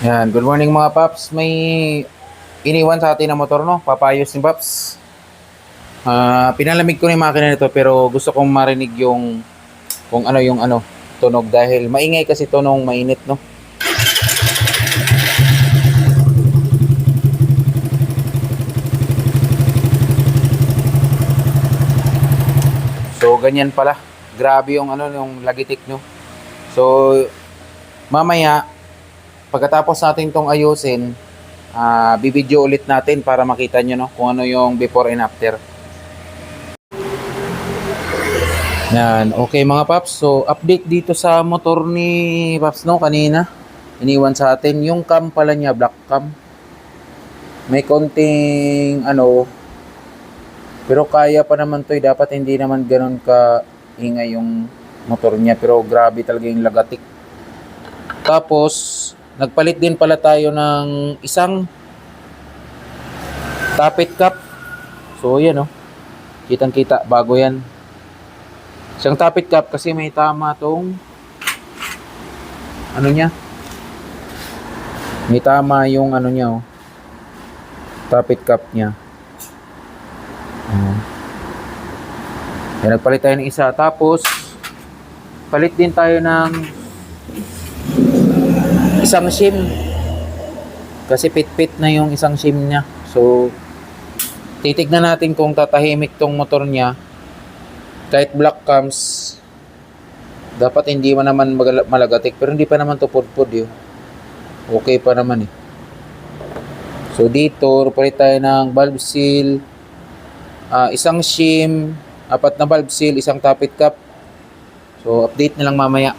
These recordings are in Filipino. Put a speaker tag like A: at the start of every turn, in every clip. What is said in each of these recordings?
A: Yan, good morning mga paps. May iniwan sa atin na motor, no? Papayos ni paps. Pinalamig ko na yung makina nito pero gusto kong marinig yung kung ano yung tunog dahil maingay kasi to nung mainit, no? So ganyan pala. Grabe yung yung lagitik, no? So mamaya pagkatapos natin tong ayusin, bibidyo ulit natin para makita nyo, no, kung ano yung before and after. Yan, okay mga paps. So update dito sa motor ni paps, no, kanina iniwan sa atin yung cam pala niya, black cam. May konting pero kaya pa naman to, dapat hindi naman ganun ka ingay yung motor niya, pero grabe talaga yung lagatik. Tapos nagpalit din pala tayo ng isang tappet cap. So yan, oh, kitang kita bago yan. Isang tappet cap kasi may tama tong niya. May tama yung niya, oh. Tappet cap niya. Yan, nagpalit tayo ng isa. Tapos palit din tayo ng isang shim. Kasi pit-pit na yung isang shim niya. So titignan natin kung tatahimik tong motor niya. Kahit black cams, dapat hindi man naman malagatik, pero hindi pa naman to pudpud yun. Okay pa naman eh. So dito palit tayo ng valve seal, isang shim, 4 na valve seal, isang tappet cap. So update na lang mamaya.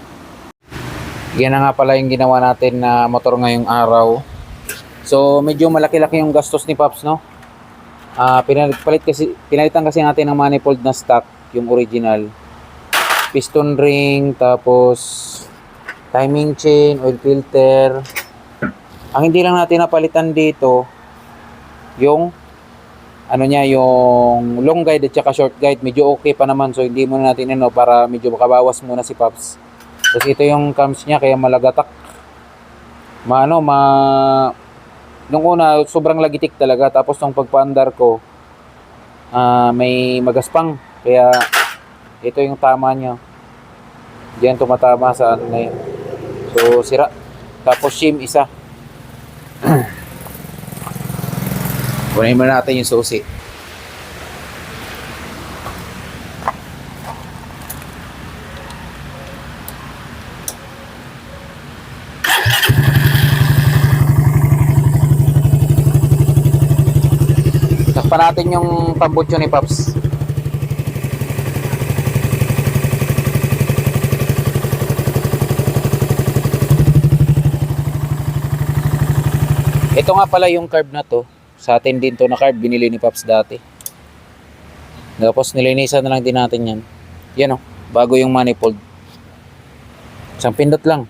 A: Yan na nga pala yung ginawa natin na motor ngayong araw. So medyo malaki-laki yung gastos ni Paps, no? Pinalitan kasi natin ng manifold na stock, yung original. Piston ring, tapos timing chain, oil filter. Ang hindi lang natin napalitan dito yung yung long guide at saka short guide. Medyo okay pa naman, so hindi muna natin para medyo makabawas muna si Paps. Tapos ito yung cams niya, kaya malagatak. Nung una sobrang lagitik talaga, tapos nung pagpaandar ko may magaspang, kaya ito yung tama niya. Diyan tumatama sa na yun. So sira. Tapos shim isa. Kunin muna natin yung susi. Takpan natin yung tambutso ni Paps. Ito nga pala yung carb na to. Sa atin din to na carb, binili ni Paps dati. Tapos nilinisan na lang din natin yan. Yan, oh, bago yung manifold. Isang pindot lang.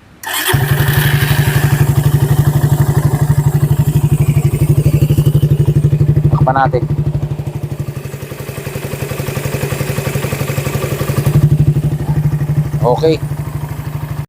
A: Takpan natin. Okay.